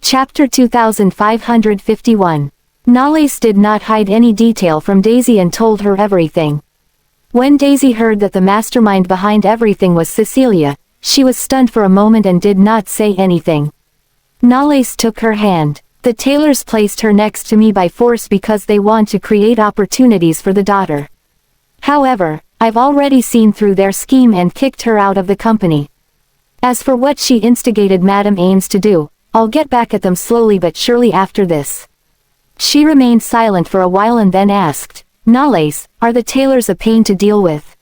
Chapter 2551. Nalais did not hide any detail from Daisy and told her everything. When Daisy heard that the mastermind behind everything was Cecilia, she was stunned for a moment and did not say anything. Nalais took her hand. The Tailors placed her next to me by force because they want to create opportunities for the daughter. However, I've already seen through their scheme and kicked her out of the company. As for what she instigated Madame Ames to do, I'll get back at them slowly but surely after this. She remained silent for a while and then asked, Nalais, are the Tailors a pain to deal with?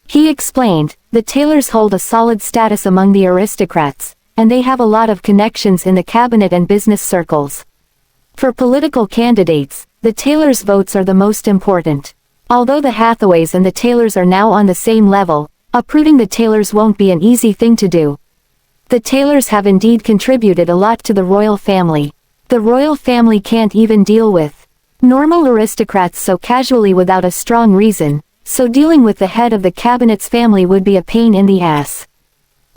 He explained, the Tailors hold a solid status among the aristocrats, and they have a lot of connections in the cabinet and business circles. For political candidates, the Tailors' votes are the most important. Although the Hathaways and the Tailors are now on the same level, uprooting the Tailors won't be an easy thing to do. The Tailors have indeed contributed a lot to the royal family. The royal family can't even deal with normal aristocrats so casually without a strong reason, so dealing with the head of the cabinet's family would be a pain in the ass.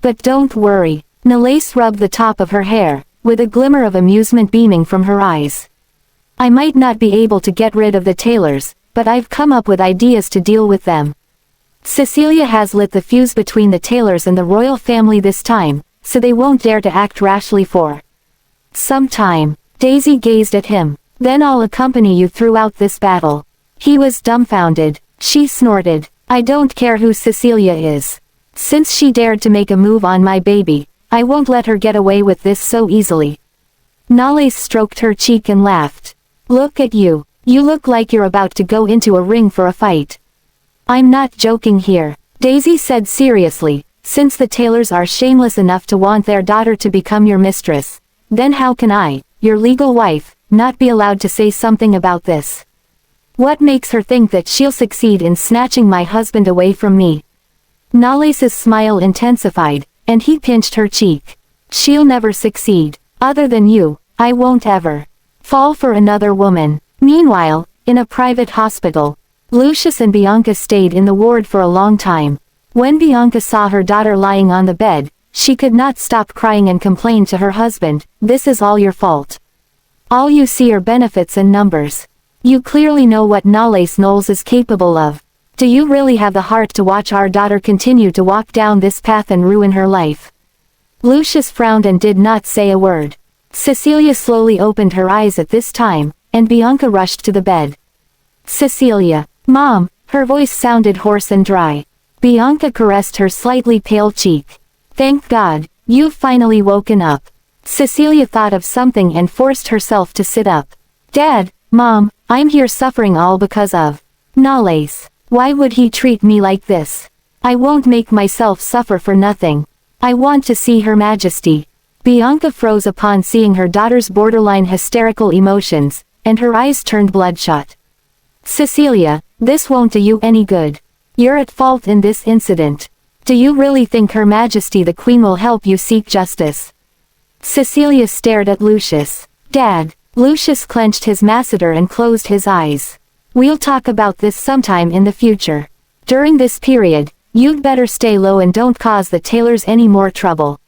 But don't worry. Nalais rubbed the top of her hair, with a glimmer of amusement beaming from her eyes. I might not be able to get rid of the Tailors, but I've come up with ideas to deal with them. Cecilia has lit the fuse between the Tailors and the royal family this time, so they won't dare to act rashly for some time. Daisy gazed at him. Then I'll accompany you throughout this battle. He was dumbfounded. She snorted. I don't care who Cecilia is. Since she dared to make a move on my baby, I won't let her get away with this so easily. Nalais stroked her cheek and laughed. Look at you. You look like you're about to go into a ring for a fight. I'm not joking here, Daisy said seriously. Since the Tailors are shameless enough to want their daughter to become your mistress, then how can I, your legal wife, not be allowed to say something about this? What makes her think that she'll succeed in snatching my husband away from me? Nalais's smile intensified, and he pinched her cheek. She'll never succeed. Other than you, I won't ever fall for another woman. Meanwhile, in a private hospital, Lucius and Bianca stayed in the ward for a long time. When Bianca saw her daughter lying on the bed, she could not stop crying and complained to her husband, "This is all your fault. All you see are benefits and numbers. You clearly know what Nalais Knowles is capable of. Do you really have the heart to watch our daughter continue to walk down this path and ruin her life?" Lucius frowned and did not say a word. Cecilia slowly opened her eyes at this time, and Bianca rushed to the bed. Cecilia, Mom, her voice sounded hoarse and dry. Bianca caressed her slightly pale cheek. Thank God, you've finally woken up. Cecilia thought of something and forced herself to sit up. Dad, Mom, I'm here suffering all because of Nalais. Why would he treat me like this? I won't make myself suffer for nothing. I want to see Her Majesty. Bianca froze upon seeing her daughter's borderline hysterical emotions, and her eyes turned bloodshot. Cecilia, this won't do you any good. You're at fault in this incident. Do you really think Her Majesty the Queen will help you seek justice? Cecilia stared at Lucius. Dad. Lucius clenched his masseter and closed his eyes. We'll talk about this sometime in the future. During this period, you'd better stay low and don't cause the Tailors any more trouble.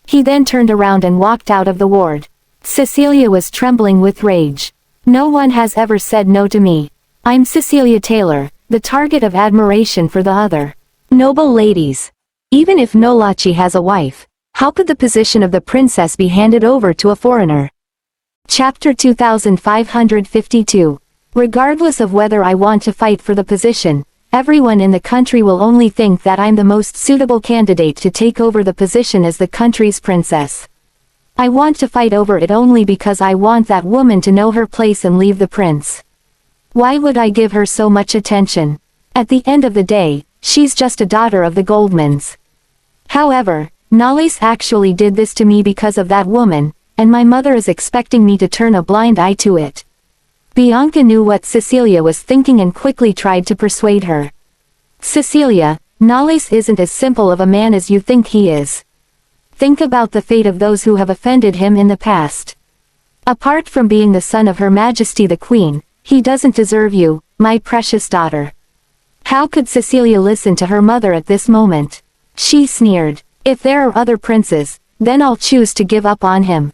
He then turned around and walked out of the ward. Cecilia was trembling with rage. No one has ever said no to me. I'm Cecilia Taylor, the target of admiration for the other noble ladies. Even if Nolachi has a wife, how could the position of the princess be handed over to a foreigner? Chapter 2552. Regardless of whether I want to fight for the position, everyone in the country will only think that I'm the most suitable candidate to take over the position as the country's princess. I want to fight over it only because I want that woman to know her place and leave the prince. Why would I give her so much attention? At the end of the day, she's just a daughter of the Goldmans. However, Nalais actually did this to me because of that woman, and my mother is expecting me to turn a blind eye to it. Bianca knew what Cecilia was thinking and quickly tried to persuade her. Cecilia, Nalais isn't as simple of a man as you think he is. Think about the fate of those who have offended him in the past. Apart from being the son of Her Majesty the Queen, he doesn't deserve you, my precious daughter. How could Cecilia listen to her mother at this moment? She sneered. If there are other princes, then I'll choose to give up on him.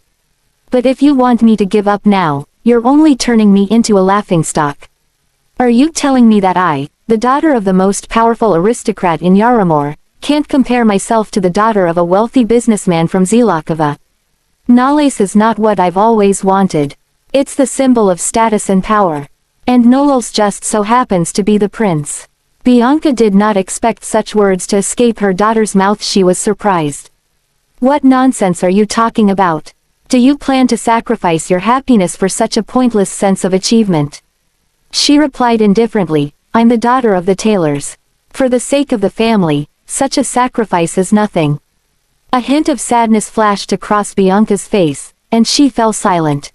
But if you want me to give up now, you're only turning me into a laughingstock. Are you telling me that I, the daughter of the most powerful aristocrat in Yaramor, can't compare myself to the daughter of a wealthy businessman from Zelakova? Knowledge is not what I've always wanted. It's the symbol of status and power. And Nolos just so happens to be the prince. Bianca did not expect such words to escape her daughter's mouth. She was surprised. What nonsense are you talking about? Do you plan to sacrifice your happiness for such a pointless sense of achievement? She replied indifferently, I'm the daughter of the Tailors. For the sake of the family, such a sacrifice is nothing. A hint of sadness flashed across Bianca's face, and she fell silent.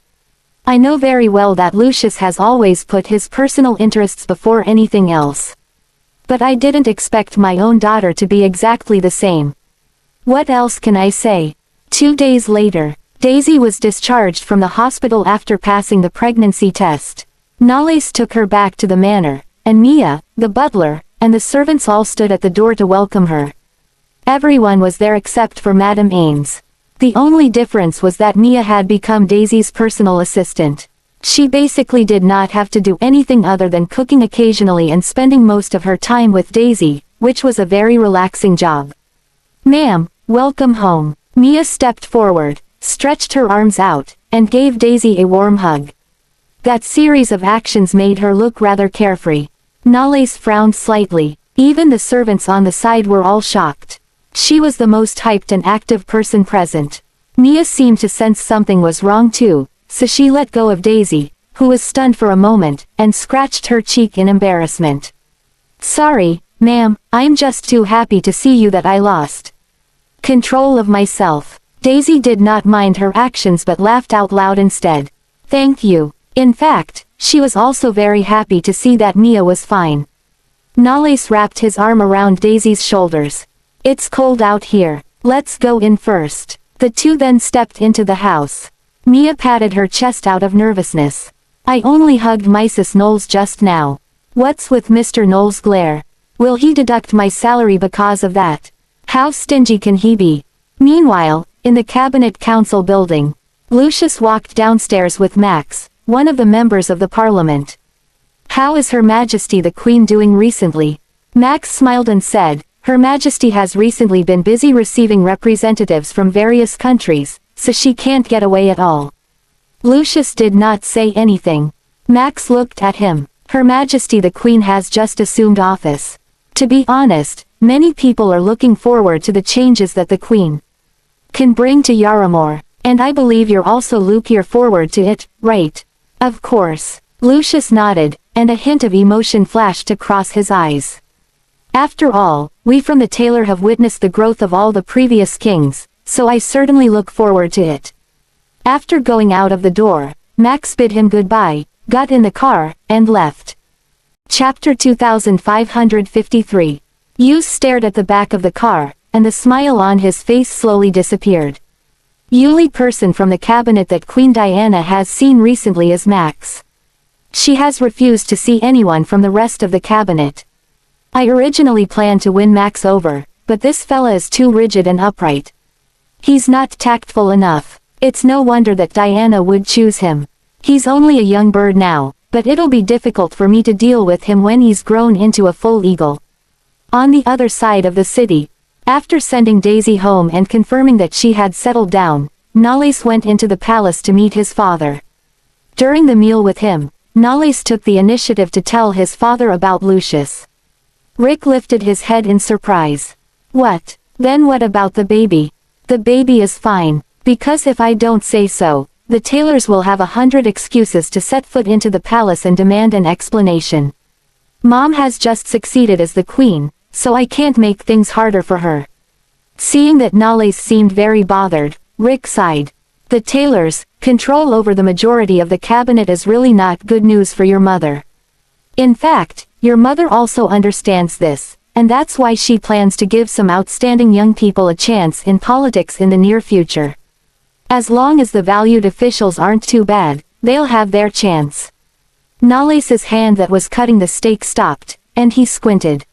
I know very well that Lucius has always put his personal interests before anything else. But I didn't expect my own daughter to be exactly the same. What else can I say? 2 days later, Daisy was discharged from the hospital after passing the pregnancy test. Nales took her back to the manor, and Mia, the butler, and the servants all stood at the door to welcome her. Everyone was there except for Madame Ames. The only difference was that Mia had become Daisy's personal assistant. She basically did not have to do anything other than cooking occasionally and spending most of her time with Daisy, which was a very relaxing job. Ma'am, welcome home. Mia stepped forward, stretched her arms out, and gave Daisy a warm hug. That series of actions made her look rather carefree. Nales frowned slightly. Even the servants on the side were all shocked. She was the most hyped and active person present. Mia seemed to sense something was wrong too, so she let go of Daisy, who was stunned for a moment, and scratched her cheek in embarrassment. Sorry, ma'am, I'm just too happy to see you that I lost control of myself. Daisy did not mind her actions but laughed out loud instead. Thank you. In fact, she was also very happy to see that Mia was fine. Nales wrapped his arm around Daisy's shoulders. It's cold out here. Let's go in first. The two then stepped into the house. Mia patted her chest out of nervousness. I only hugged Mrs. Knowles just now. What's with Mr. Knowles' glare? Will he deduct my salary because of that? How stingy can he be? Meanwhile, in the Cabinet Council building, Lucius walked downstairs with Max, one of the members of the Parliament. How is Her Majesty the Queen doing recently? Max smiled and said, Her Majesty has recently been busy receiving representatives from various countries, so she can't get away at all. Lucius did not say anything. Max looked at him. Her Majesty the Queen has just assumed office. To be honest, many people are looking forward to the changes that the Queen can bring to Yaramor, and I believe you're also looking forward to it, right? Of course. Lucius nodded, and a hint of emotion flashed across his eyes. After all, we from the Tailor have witnessed the growth of all the previous kings, so I certainly look forward to it. After going out of the door, Max bid him goodbye, got in the car, and left. Chapter 2553. Hughes stared at the back of the car, and the smile on his face slowly disappeared. The only person from the cabinet that Queen Diana has seen recently is Max. She has refused to see anyone from the rest of the cabinet. I originally planned to win Max over, but this fella is too rigid and upright. He's not tactful enough. It's no wonder that Diana would choose him. He's only a young bird now, but it'll be difficult for me to deal with him when he's grown into a full eagle. On the other side of the city, after sending Daisy home and confirming that she had settled down, Nales went into the palace to meet his father. During the meal with him, Nales took the initiative to tell his father about Lucius. Rick lifted his head in surprise. What? Then what about the baby? The baby is fine, because if I don't say so, the Tailors will have 100 excuses to set foot into the palace and demand an explanation. Mom has just succeeded as the queen, so I can't make things harder for her. Seeing that Nales seemed very bothered, Rick sighed. The Tailors' control over the majority of the cabinet is really not good news for your mother. In fact, your mother also understands this, and that's why she plans to give some outstanding young people a chance in politics in the near future. As long as the valued officials aren't too bad, they'll have their chance. Nales's hand that was cutting the steak stopped, and he squinted.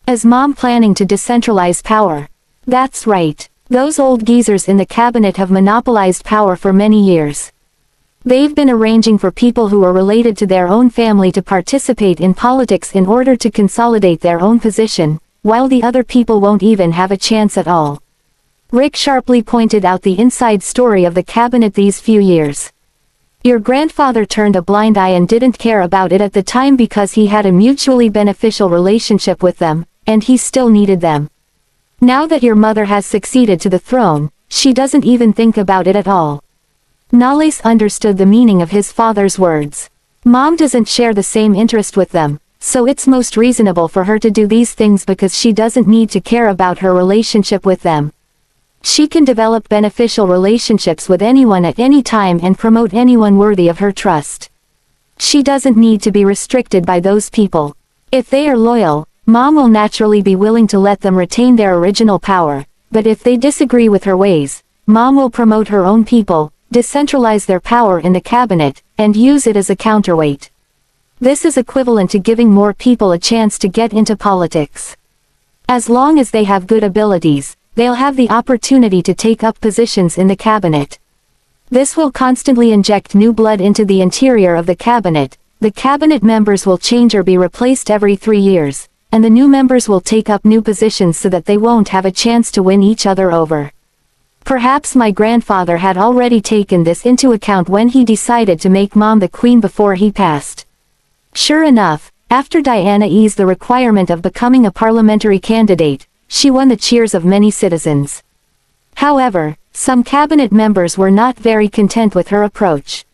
Is Mom planning to decentralize power? That's right. Those old geezers in the cabinet have monopolized power for many years. They've been arranging for people who are related to their own family to participate in politics in order to consolidate their own position, while the other people won't even have a chance at all. Rick sharply pointed out the inside story of the cabinet these few years. Your grandfather turned a blind eye and didn't care about it at the time because he had a mutually beneficial relationship with them, and he still needed them. Now that your mother has succeeded to the throne, she doesn't even think about it at all. Nales understood the meaning of his father's words. Mom doesn't share the same interest with them, so it's most reasonable for her to do these things because she doesn't need to care about her relationship with them. She can develop beneficial relationships with anyone at any time and promote anyone worthy of her trust. She doesn't need to be restricted by those people. If they are loyal, Mom will naturally be willing to let them retain their original power, but if they disagree with her ways, Mom will promote her own people, decentralize their power in the cabinet, and use it as a counterweight. This is equivalent to giving more people a chance to get into politics. As long as they have good abilities, they'll have the opportunity to take up positions in the cabinet. This will constantly inject new blood into the interior of the cabinet. The cabinet members will change or be replaced every 3 years, and the new members will take up new positions so that they won't have a chance to win each other over. Perhaps my grandfather had already taken this into account when he decided to make Mom the queen before he passed. Sure enough, after Diana eased the requirement of becoming a parliamentary candidate, she won the cheers of many citizens. However, some cabinet members were not very content with her approach.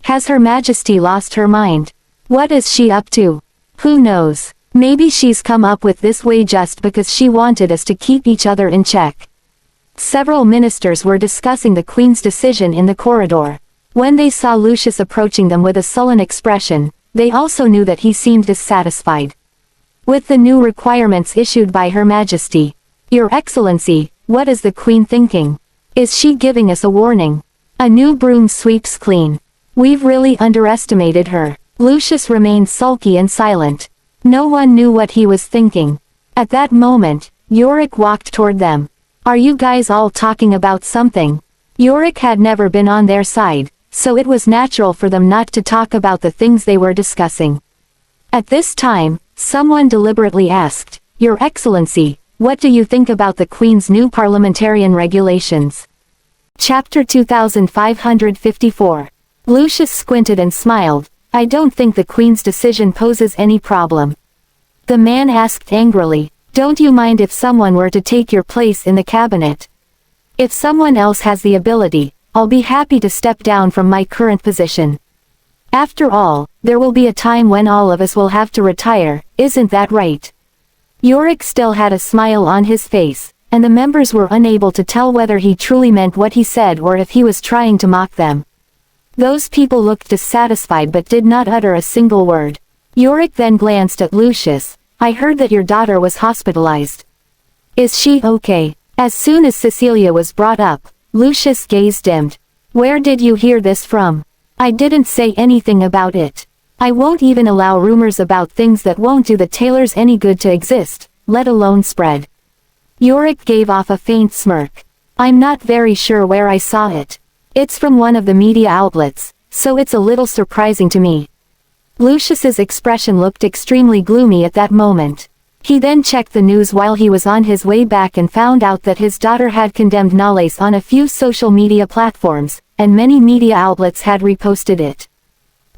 Has Her Majesty lost her mind? What is she up to? Who knows? Maybe she's come up with this way just because she wanted us to keep each other in check. Several ministers were discussing the Queen's decision in the corridor. When they saw Lucius approaching them with a sullen expression, they also knew that he seemed dissatisfied with the new requirements issued by Her Majesty. Your Excellency, what is the Queen thinking? Is she giving us a warning? A new broom sweeps clean. We've really underestimated her. Lucius remained sulky and silent. No one knew what he was thinking. At that moment, Yorick walked toward them. Are you guys all talking about something? Yorick had never been on their side, so it was natural for them not to talk about the things they were discussing. At this time, someone deliberately asked, Your Excellency, what do you think about the Queen's new parliamentarian regulations? Chapter 2554. Lucius squinted and smiled. I don't think the Queen's decision poses any problem. The man asked angrily, Don't you mind if someone were to take your place in the cabinet? If someone else has the ability, I'll be happy to step down from my current position. After all, there will be a time when all of us will have to retire, isn't that right? Yorick still had a smile on his face, and the members were unable to tell whether he truly meant what he said or if he was trying to mock them. Those people looked dissatisfied but did not utter a single word. Yorick then glanced at Lucius. I heard that your daughter was hospitalized. Is she okay? As soon as Cecilia was brought up, Lucius' gaze dimmed. Where did you hear this from? I didn't say anything about it. I won't even allow rumors about things that won't do the Tailors any good to exist, let alone spread. Yorick gave off a faint smirk. I'm not very sure where I saw it. It's from one of the media outlets, so it's a little surprising to me. Lucius's expression looked extremely gloomy at that moment. He then checked the news while he was on his way back and found out that his daughter had condemned Nales on a few social media platforms, and many media outlets had reposted it.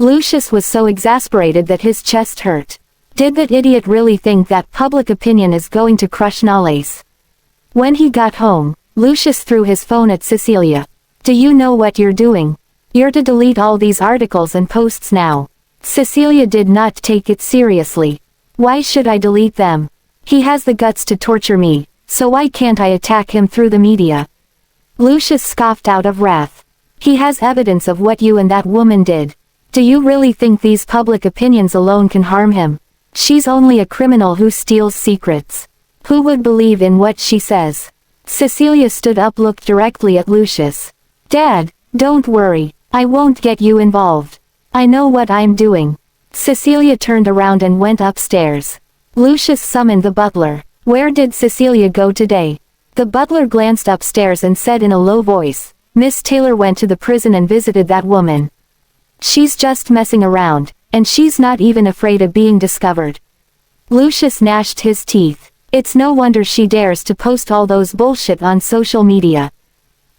Lucius was so exasperated that his chest hurt. Did that idiot really think that public opinion is going to crush Nales? When he got home, Lucius threw his phone at Cecilia. Do you know what you're doing? You're to delete all these articles and posts now. Cecilia did not take it seriously. Why should I delete them? He has the guts to torture me, so why can't I attack him through the media? Lucius scoffed out of wrath. He has evidence of what you and that woman did. Do you really think these public opinions alone can harm him? She's only a criminal who steals secrets. Who would believe in what she says? Cecilia stood up, looked directly at Lucius. Dad, don't worry, I won't get you involved. I know what I'm doing. Cecilia turned around and went upstairs. Lucius summoned the butler. Where did Cecilia go today? The butler glanced upstairs and said in a low voice, "Miss Taylor went to the prison and visited that woman. She's just messing around, and she's not even afraid of being discovered." Lucius gnashed his teeth. It's no wonder she dares to post all those bullshit on social media.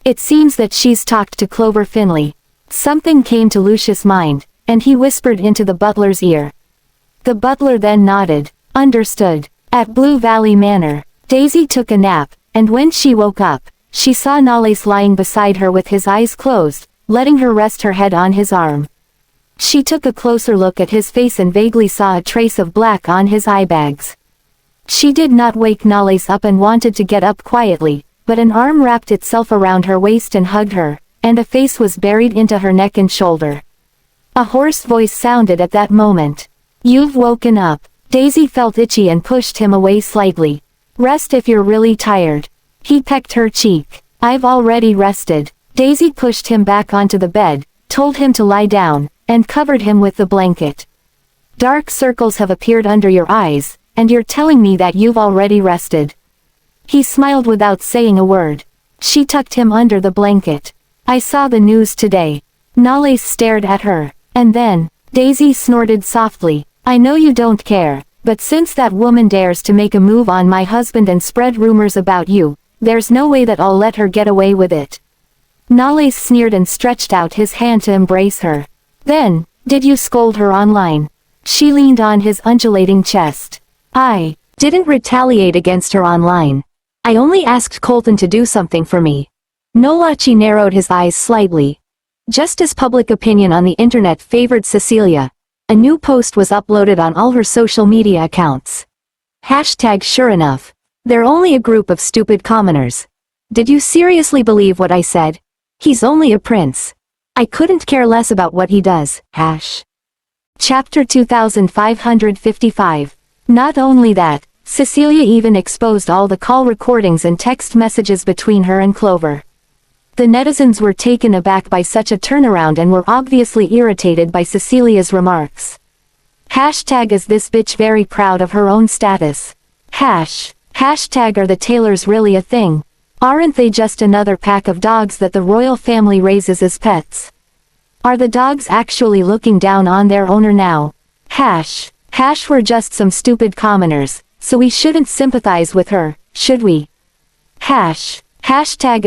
It seems that she's talked to Clover Finley. Something came to Lucius' mind, and he whispered into the butler's ear. The butler then nodded. Understood. At Blue Valley Manor, Daisy took a nap, and when she woke up, she saw Nolles lying beside her with his eyes closed, letting her rest her head on his arm. She took a closer look at his face and vaguely saw a trace of black on his eye bags. She did not wake Nolles up and wanted to get up quietly, but an arm wrapped itself around her waist and hugged her, and a face was buried into her neck and shoulder. A hoarse voice sounded at that moment. "You've woken up." Daisy felt itchy and pushed him away slightly. "Rest if you're really tired." He pecked her cheek. "I've already rested." Daisy pushed him back onto the bed, told him to lie down, and covered him with the blanket. "Dark circles have appeared under your eyes, and you're telling me that you've already rested." He smiled without saying a word. She tucked him under the blanket. "I saw the news today." Nolles stared at her. And then, Daisy snorted softly. "I know you don't care, but since that woman dares to make a move on my husband and spread rumors about you, there's no way that I'll let her get away with it." Nolles sneered and stretched out his hand to embrace her. "Then, did you scold her online?" She leaned on his undulating chest. "I didn't retaliate against her online. I only asked Colton to do something for me." Nolachi narrowed his eyes slightly. Just as public opinion on the internet favored Cecilia, a new post was uploaded on all her social media accounts. #sure enough. They're only a group of stupid commoners. Did you seriously believe what I said? He's only a prince. I couldn't care less about what he does. Chapter 2555. Not only that, Cecilia even exposed all the call recordings and text messages between her and Clover. The netizens were taken aback by such a turnaround and were obviously irritated by Cecilia's remarks. Is this bitch very proud of her own status? Are the Tailors really a thing? Aren't they just another pack of dogs that the royal family raises as pets? Are the dogs actually looking down on their owner now? We're just some stupid commoners, so we shouldn't sympathize with her, should we?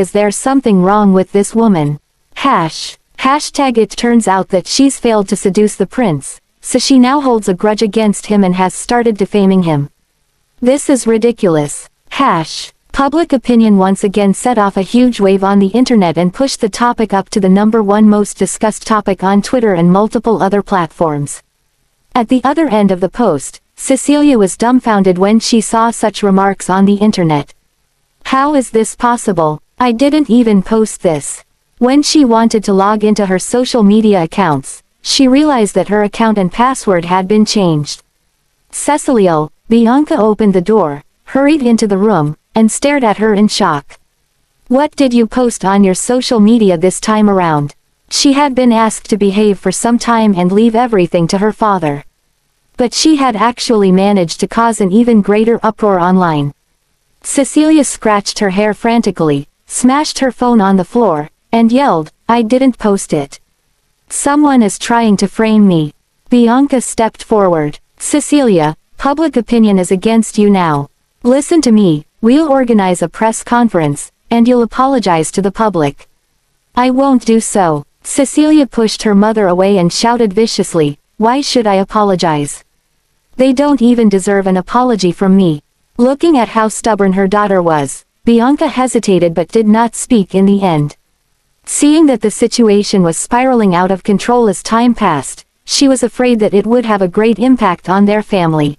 Is there something wrong with this woman? It turns out that she's failed to seduce the prince, so she now holds a grudge against him and has started defaming him. This is ridiculous. Public opinion once again set off a huge wave on the internet and pushed the topic up to the #1 most discussed topic on Twitter and multiple other platforms. At the other end of the post, Cecilia was dumbfounded when she saw such remarks on the internet. How is this possible? I didn't even post this. When she wanted to log into her social media accounts, she realized that her account and password had been changed. Cecilia, Bianca opened the door, hurried into the room, and stared at her in shock. "What did you post on your social media this time around?" She had been asked to behave for some time and leave everything to her father. But she had actually managed to cause an even greater uproar online. Cecilia scratched her hair frantically, smashed her phone on the floor, and yelled, "I didn't post it. Someone is trying to frame me." Bianca stepped forward. "Cecilia, public opinion is against you now. Listen to me, we'll organize a press conference, and you'll apologize to the public." "I won't do so." Cecilia pushed her mother away and shouted viciously, "Why should I apologize? They don't even deserve an apology from me." Looking at how stubborn her daughter was, Bianca hesitated but did not speak in the end. Seeing that the situation was spiraling out of control as time passed, she was afraid that it would have a great impact on their family.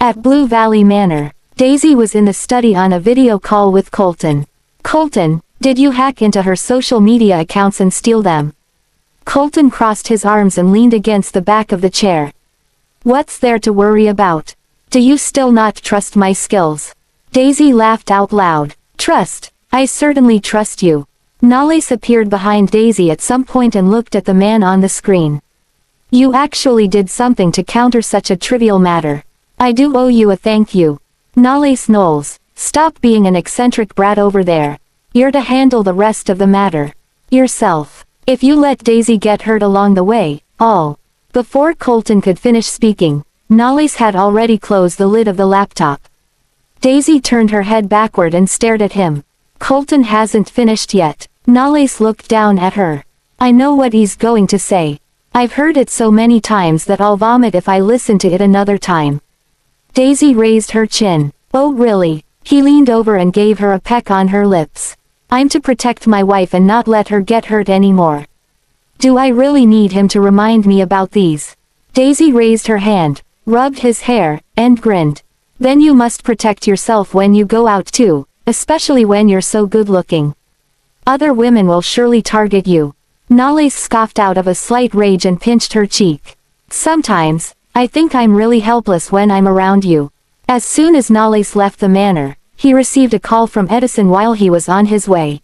At Blue Valley Manor, Daisy was in the study on a video call with Colton. "Colton, did you hack into her social media accounts and steal them?" Colton crossed his arms and leaned against the back of the chair. "What's there to worry about? Do you still not trust my skills?" Daisy laughed out loud. "Trust? I certainly trust you." Nolles appeared behind Daisy at some point and looked at the man on the screen. "You actually did something to counter such a trivial matter. I do owe you a thank you." Nolles Knowles, Stop being an eccentric brat over there. You're to handle the rest of the matter yourself. If you let Daisy get hurt along the way, all. Before Colton could finish speaking, Nollis had already closed the lid of the laptop. Daisy turned her head backward and stared at him. Colton hasn't finished yet. Nollis looked down at her. I know what he's going to say. I've heard it so many times that I'll vomit if I listen to it another time. Daisy raised her chin. Oh really? He leaned over and gave her a peck on her lips. I'm to protect my wife and not let her get hurt anymore. Do I really need him to remind me about these? Daisy raised her hand, rubbed his hair, and grinned. Then you must protect yourself when you go out too, especially when you're so good looking. Other women will surely target you. Nollis scoffed out of a slight rage and pinched her cheek. Sometimes, I think I'm really helpless when I'm around you. As soon as Nollis left the manor, he received a call from Edison while he was on his way.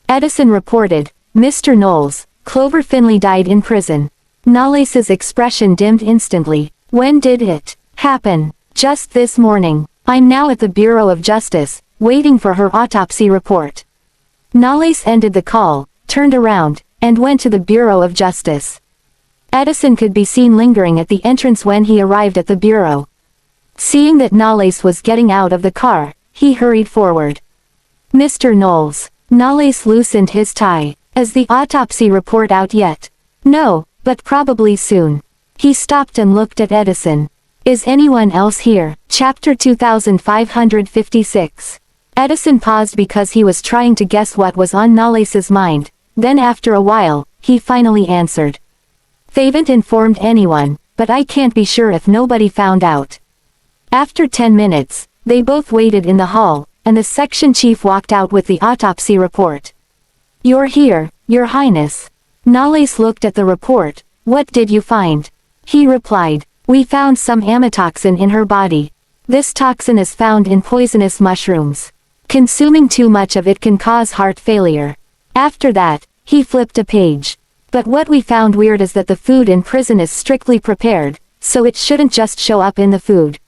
Edison reported, Mr. Knowles, Clover Finley died in prison. Nollis's expression dimmed instantly. When did it happen? Just this morning. I'm now at the Bureau of Justice, waiting for her autopsy report. Nollis ended the call, turned around, and went to the Bureau of Justice. Edison could be seen lingering at the entrance when he arrived at the bureau. Seeing that Nollis was getting out of the car, he hurried forward. Mr. Knowles. Nollis loosened his tie. Is the autopsy report out yet? No, but probably soon. He stopped and looked at Edison. Is anyone else here? Chapter 2556. Edison paused because he was trying to guess what was on Nollis's mind. Then after a while, he finally answered. Haven't informed anyone, but I can't be sure if nobody found out. After 10 minutes, they both waited in the hall, and the section chief walked out with the autopsy report. You're here, Your Highness. Nollis looked at the report. What did you find? He replied, we found some amatoxin in her body. This toxin is found in poisonous mushrooms. Consuming too much of it can cause heart failure. After that, he flipped a page. But what we found weird is that the food in prison is strictly prepared, so it shouldn't just show up in the food.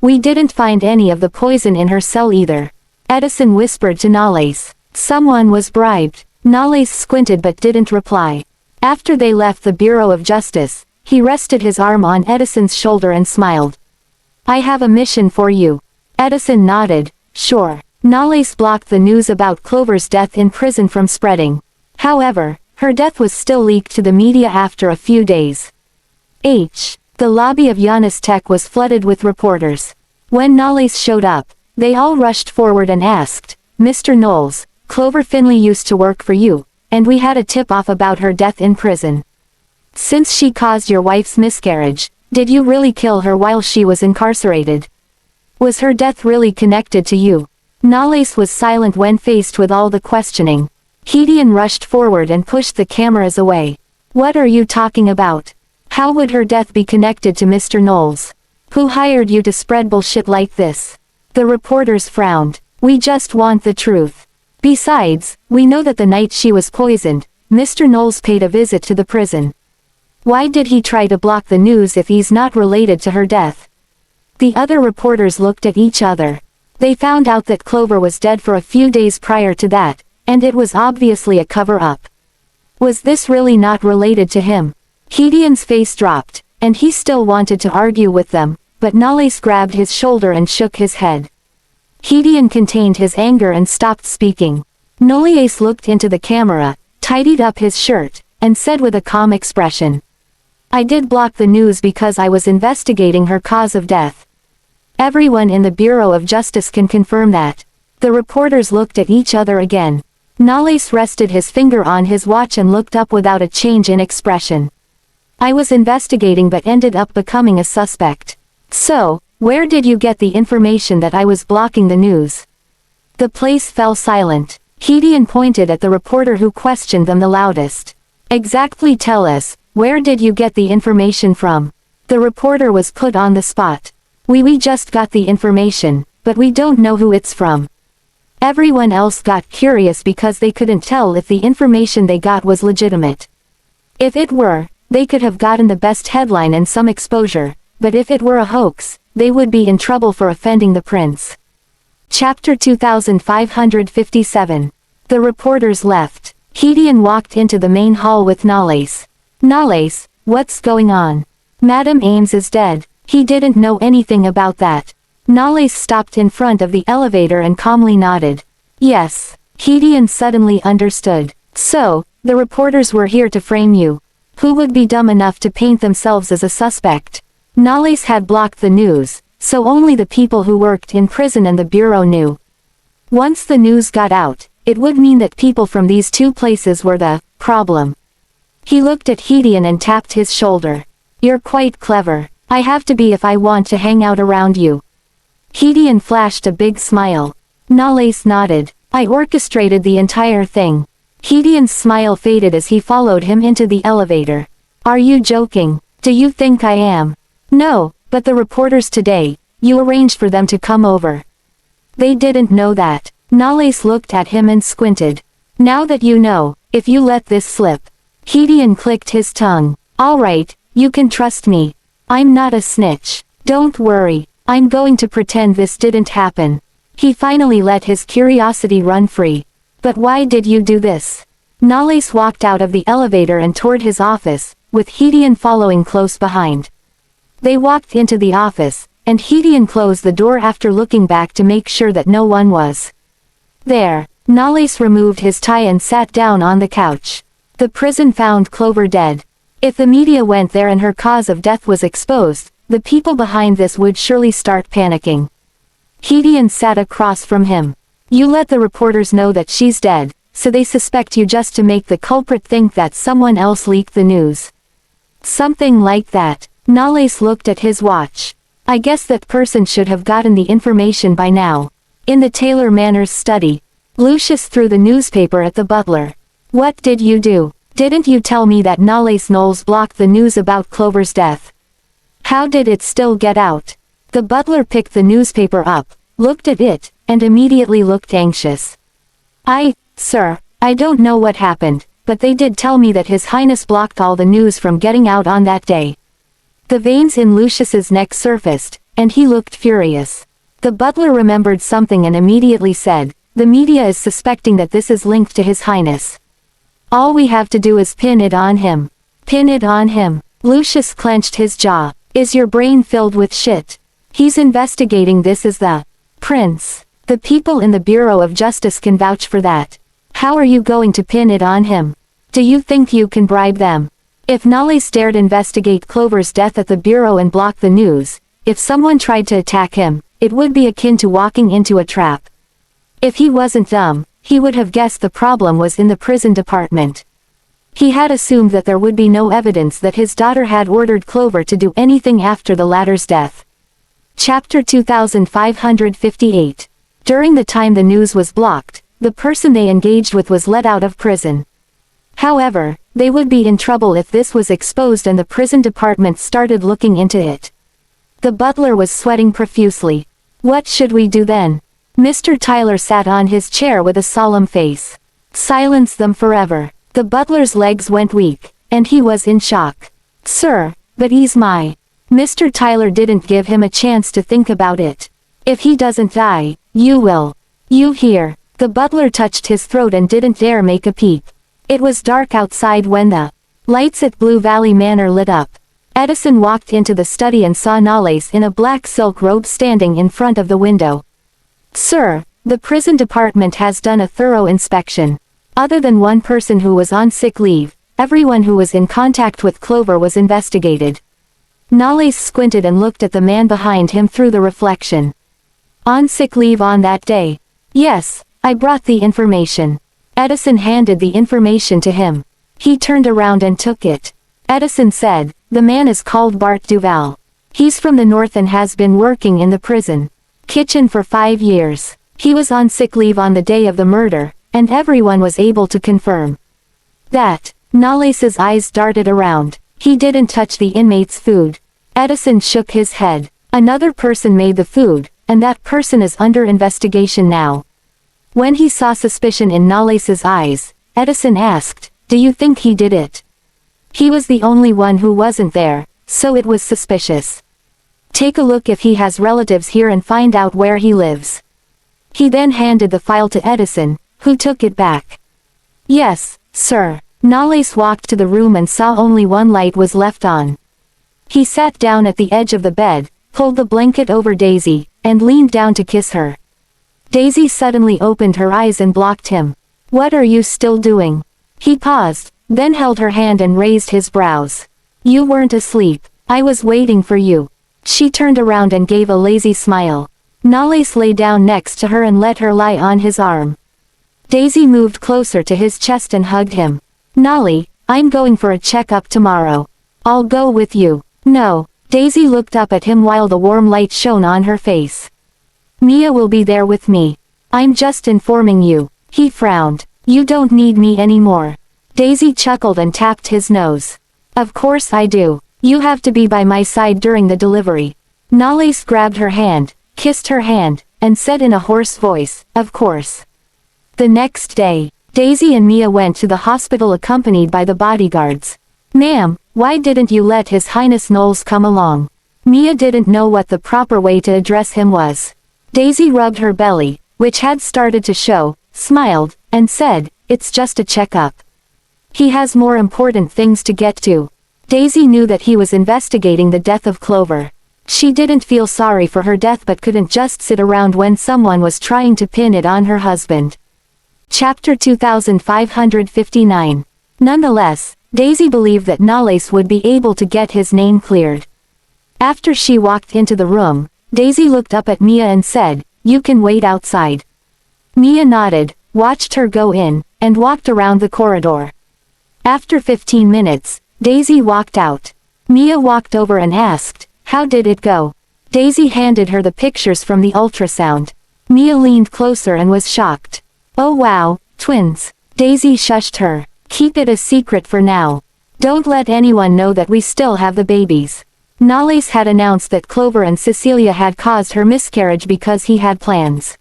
We didn't find any of the poison in her cell either. Edison whispered to Nollis. Someone was bribed. Nollis squinted but didn't reply. After they left the Bureau of Justice, he rested his arm on Edison's shoulder and smiled. I have a mission for you. Edison nodded. Sure. Nollis blocked the news about Clover's death in prison from spreading. However, her death was still leaked to the media after a few days. The lobby of Giannis Tech was flooded with reporters. When Nollis showed up, they all rushed forward and asked, Mr. Knowles, Clover Finley used to work for you, and we had a tip-off about her death in prison. Since she caused your wife's miscarriage, did you really kill her while she was incarcerated? Was her death really connected to you? Nollis was silent when faced with all the questioning. Gideon rushed forward and pushed the cameras away. What are you talking about? How would her death be connected to Mr. Knowles? Who hired you to spread bullshit like this? The reporters frowned. We just want the truth. Besides, we know that the night she was poisoned, Mr. Knowles paid a visit to the prison. Why did he try to block the news if he's not related to her death? The other reporters looked at each other. They found out that Clover was dead for a few days prior to that, and it was obviously a cover-up. Was this really not related to him? Gideon's face dropped, and he still wanted to argue with them, but Nollis grabbed his shoulder and shook his head. Gideon contained his anger and stopped speaking. Nollis looked into the camera, tidied up his shirt, and said with a calm expression. I did block the news because I was investigating her cause of death. Everyone in the Bureau of Justice can confirm that. The reporters looked at each other again. Nollis rested his finger on his watch and looked up without a change in expression. I was investigating but ended up becoming a suspect. So, where did you get the information that I was blocking the news? The place fell silent. Gideon pointed at the reporter who questioned them the loudest. Exactly, tell us, where did you get the information from? The reporter was put on the spot. We just got the information, but we don't know who it's from. Everyone else got curious because they couldn't tell if the information they got was legitimate. If it were, they could have gotten the best headline and some exposure, but if it were a hoax, they would be in trouble for offending the prince. Chapter 2557. The reporters left. Gideon walked into the main hall with Nalles. Nalles, what's going on? Madam Ames is dead. He didn't know anything about that. Nalles stopped in front of the elevator and calmly nodded. Yes. Gideon suddenly understood. So, the reporters were here to frame you. Who would be dumb enough to paint themselves as a suspect? Nalles had blocked the news, so only the people who worked in prison and the bureau knew. Once the news got out, it would mean that people from these two places were the problem. He looked at Gideon and tapped his shoulder. You're quite clever. I have to be if I want to hang out around you. Gideon flashed a big smile. Nalles nodded. I orchestrated the entire thing. Gideon's smile faded as he followed him into the elevator. Are you joking? Do you think I am? No, but the reporters today, you arranged for them to come over. They didn't know that. Nalles looked at him and squinted. Now that you know, if you let this slip. Gideon clicked his tongue. All right, you can trust me. I'm not a snitch. Don't worry, I'm going to pretend this didn't happen. He finally let his curiosity run free. But why did you do this? Nalles walked out of the elevator and toward his office, with Gideon following close behind. They walked into the office, and Gideon closed the door after looking back to make sure that no one was there. Nalles removed his tie and sat down on the couch. The prison found Clover dead. If the media went there and her cause of death was exposed, the people behind this would surely start panicking. Gideon sat across from him. You let the reporters know that she's dead, so they suspect you just to make the culprit think that someone else leaked the news. Something like that. Nalles looked at his watch. I guess that person should have gotten the information by now. In the Taylor Manners study, Lucius threw the newspaper at the butler. What did you do? Didn't you tell me that Nalles Knowles blocked the news about Clover's death? How did it still get out? The butler picked the newspaper up, looked at it, and immediately looked anxious. Sir, I don't know what happened, but they did tell me that His Highness blocked all the news from getting out on that day. The veins in Lucius's neck surfaced, and he looked furious. The butler remembered something and immediately said, the media is suspecting that this is linked to His Highness. All we have to do is pin it on him. Pin it on him. Lucius clenched his jaw. Is your brain filled with shit? He's investigating this as the prince. The people in the Bureau of Justice can vouch for that. How are you going to pin it on him? Do you think you can bribe them? If Nalles dared investigate Clover's death at the Bureau and block the news, if someone tried to attack him, it would be akin to walking into a trap. If he wasn't dumb, he would have guessed the problem was in the prison department. He had assumed that there would be no evidence that his daughter had ordered Clover to do anything after the latter's death. Chapter 2558. During the time the news was blocked, the person they engaged with was let out of prison. However, they would be in trouble if this was exposed and the prison department started looking into it. The butler was sweating profusely. What should we do then? Mr. Tyler sat on his chair with a solemn face. Silence them forever. The butler's legs went weak, and he was in shock. Sir, but he's my... Mr. Tyler didn't give him a chance to think about it. If he doesn't die, you will. You hear. The butler touched his throat and didn't dare make a peep. It was dark outside when the lights at Blue Valley Manor lit up. Edison walked into the study and saw Nalles in a black silk robe standing in front of the window. Sir, the prison department has done a thorough inspection. Other than one person who was on sick leave, everyone who was in contact with Clover was investigated. Nalles squinted and looked at the man behind him through the reflection. On sick leave on that day? Yes, I brought the information. Edison handed the information to him. He turned around and took it. Edison said, the man is called Bart Duval. He's from the north and has been working in the prison kitchen for 5 years. He was on sick leave on the day of the murder, and everyone was able to confirm that. Nalles's eyes darted around. He didn't touch the inmate's food. Edison shook his head. Another person made the food, and that person is under investigation now. When he saw suspicion in Nalles's eyes, Edison asked, do you think he did it? He was the only one who wasn't there, so it was suspicious. Take a look if he has relatives here and find out where he lives. He then handed the file to Edison, who took it back. Yes, sir. Nales walked to the room and saw only one light was left on. He sat down at the edge of the bed, pulled the blanket over Daisy, and leaned down to kiss her. Daisy suddenly opened her eyes and blocked him. What are you still doing? He paused, then held her hand and raised his brows. You weren't asleep. I was waiting for you. She turned around and gave a lazy smile. Nales lay down next to her and let her lie on his arm. Daisy moved closer to his chest and hugged him. Nolly, I'm going for a checkup tomorrow. I'll go with you. No. Daisy looked up at him while the warm light shone on her face. Mia will be there with me. I'm just informing you. He frowned. You don't need me anymore. Daisy chuckled and tapped his nose. Of course I do. You have to be by my side during the delivery. Nales grabbed her hand, kissed her hand, and said in a hoarse voice, of course. The next day, Daisy and Mia went to the hospital accompanied by the bodyguards. Ma'am, why didn't you let His Highness Knowles come along? Mia didn't know what the proper way to address him was. Daisy rubbed her belly, which had started to show, smiled, and said, it's just a checkup. He has more important things to get to. Daisy knew that he was investigating the death of Clover. She didn't feel sorry for her death but couldn't just sit around when someone was trying to pin it on her husband. Chapter 2559. Nonetheless, Daisy believed that Nales would be able to get his name cleared. After she walked into the room, Daisy looked up at Mia and said, you can wait outside. Mia nodded, watched her go in, and walked around the corridor. After 15 minutes, Daisy walked out. Mia walked over and asked, how did it go? Daisy handed her the pictures from the ultrasound. Mia leaned closer and was shocked. Oh wow, twins. Daisy shushed her. Keep it a secret for now. Don't let anyone know that we still have the babies. Nales had announced that Clover and Cecilia had caused her miscarriage because he had plans.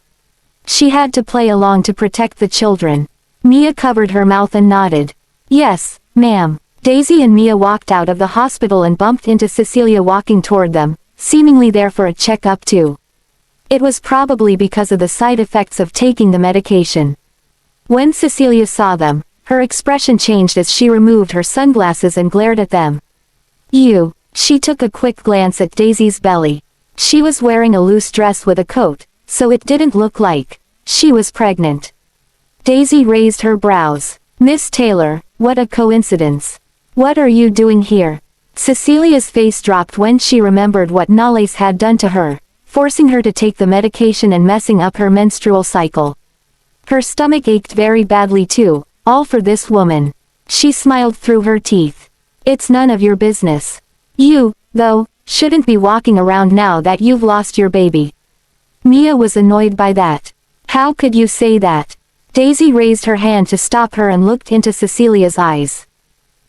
She had to play along to protect the children. Mia covered her mouth and nodded. Yes, ma'am. Daisy and Mia walked out of the hospital and bumped into Cecilia walking toward them, seemingly there for a checkup too. It was probably because of the side effects of taking the medication. When Cecilia saw them, her expression changed as she removed her sunglasses and glared at them. You. She took a quick glance at Daisy's belly. She was wearing a loose dress with a coat, so it didn't look like she was pregnant. Daisy raised her brows. Miss Taylor, what a coincidence. What are you doing here? Cecilia's face dropped when she remembered what Nales had done to her, forcing her to take the medication and messing up her menstrual cycle. Her stomach ached very badly too, all for this woman. She smiled through her teeth. It's none of your business. You, though, shouldn't be walking around now that you've lost your baby. Mia was annoyed by that. How could you say that? Daisy raised her hand to stop her and looked into Cecilia's eyes.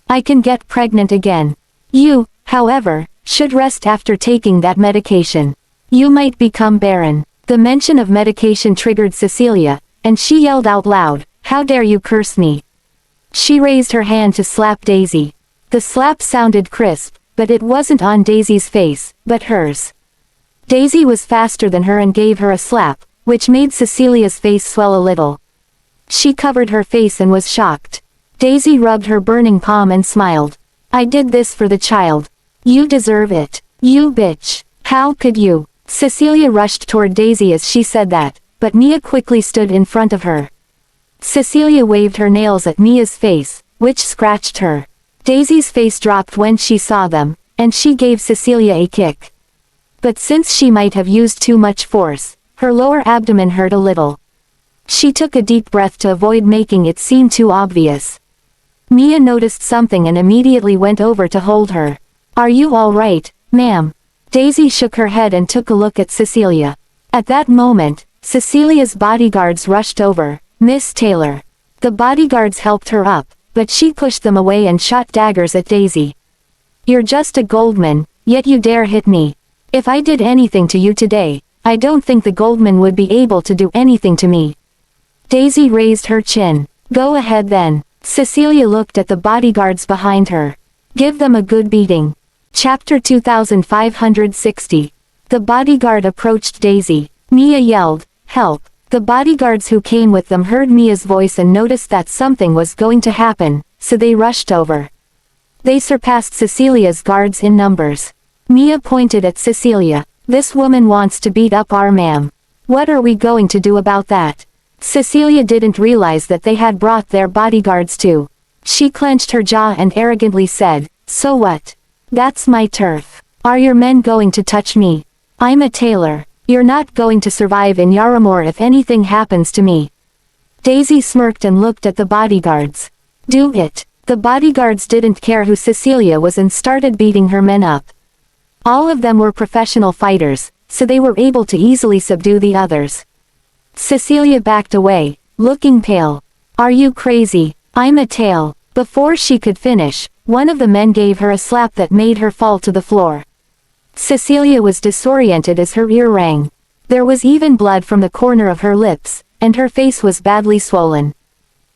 I can get pregnant again. You, however, should rest after taking that medication. You might become barren. The mention of medication triggered Cecilia, and she yelled out loud, how dare you curse me? She raised her hand to slap Daisy. The slap sounded crisp, but it wasn't on Daisy's face, but hers. Daisy was faster than her and gave her a slap, which made Cecilia's face swell a little. She covered her face and was shocked. Daisy rubbed her burning palm and smiled. I did this for the child. You deserve it. You bitch. How could you? Cecilia rushed toward Daisy as she said that, but Mia quickly stood in front of her. Cecilia waved her nails at Mia's face, which scratched her. Daisy's face dropped when she saw them, and she gave Cecilia a kick. But since she might have used too much force, her lower abdomen hurt a little. She took a deep breath to avoid making it seem too obvious. Mia noticed something and immediately went over to hold her. Are you all right, ma'am? Daisy shook her head and took a look at Cecilia. At that moment, Cecilia's bodyguards rushed over. Miss Taylor. The bodyguards helped her up, but she pushed them away and shot daggers at Daisy. You're just a Goldman, yet you dare hit me. If I did anything to you today, I don't think the Goldman would be able to do anything to me. Daisy raised her chin. Go ahead then. Cecilia looked at the bodyguards behind her. Give them a good beating. Chapter 2560. The bodyguard approached Daisy. Mia yelled, help. The bodyguards who came with them heard Mia's voice and noticed that something was going to happen, so they rushed over. They surpassed Cecilia's guards in numbers. Mia pointed at Cecilia. "This woman wants to beat up our ma'am. What are we going to do about that?" Cecilia didn't realize that they had brought their bodyguards too. She clenched her jaw and arrogantly said, "So what? That's my turf. Are your men going to touch me? I'm a tailor. You're not going to survive in Yaramore if anything happens to me." Daisy smirked and looked at the bodyguards. "Do it." The bodyguards didn't care who Cecilia was and started beating her men up. All of them were professional fighters, so they were able to easily subdue the others. Cecilia backed away, looking pale. "Are you crazy? I'm a tail." Before she could finish, one of the men gave her a slap that made her fall to the floor. Cecilia was disoriented as her ear rang. There was even blood from the corner of her lips, and her face was badly swollen.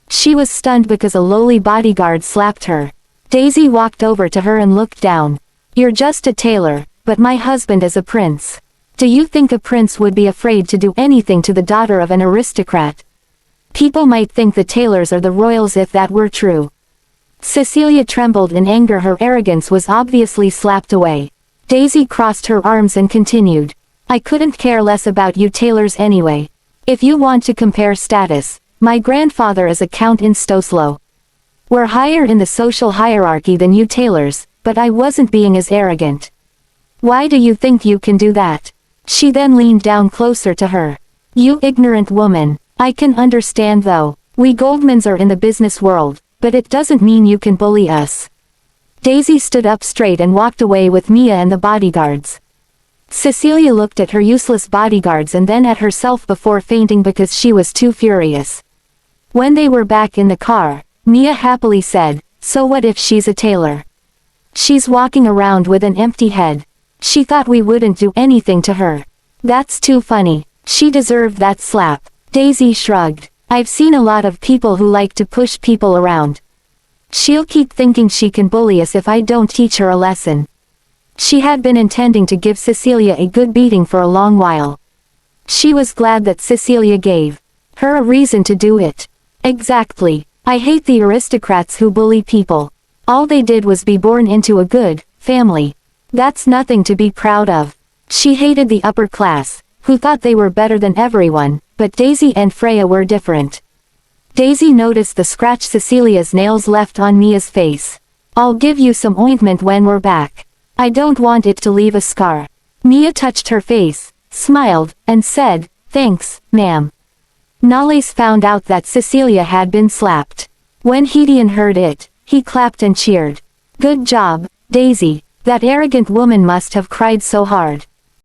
She was stunned because a lowly bodyguard slapped her. Daisy walked over to her and looked down. "You're just a tailor, but my husband is a prince. Do you think a prince would be afraid to do anything to the daughter of an aristocrat? People might think the Tailors are the royals if that were true." Cecilia trembled in anger. Her arrogance was obviously slapped away. Daisy crossed her arms and continued. "I couldn't care less about you Tailors anyway. If you want to compare status, my grandfather is a count in Stoslow. We're higher in the social hierarchy than you Tailors, but I wasn't being as arrogant. Why do you think you can do that?" She then leaned down closer to her. "You ignorant woman. I can understand though. We Goldmans are in the business world, but it doesn't mean you can bully us." Daisy stood up straight and walked away with Mia and the bodyguards. Cecilia looked at her useless bodyguards and then at herself before fainting because she was too furious. When they were back in the car, Mia happily said, "So what if she's a tailor? She's walking around with an empty head. She thought we wouldn't do anything to her. That's too funny. She deserved that slap." Daisy shrugged. "I've seen a lot of people who like to push people around. She'll keep thinking she can bully us if I don't teach her a lesson." She had been intending to give Cecilia a good beating for a long while. She was glad that Cecilia gave her a reason to do it. "Exactly. I hate the aristocrats who bully people. All they did was be born into a good family. That's nothing to be proud of." She hated the upper class, who thought they were better than everyone, but Daisy and Freya were different. Daisy noticed the scratch Cecilia's nails left on Mia's face. "I'll give you some ointment when we're back. I don't want it to leave a scar." Mia touched her face, smiled, and said, "Thanks, ma'am." Nales found out that Cecilia had been slapped. When Gideon heard it, he clapped and cheered. "Good job, Daisy. That arrogant woman must have cried so hard."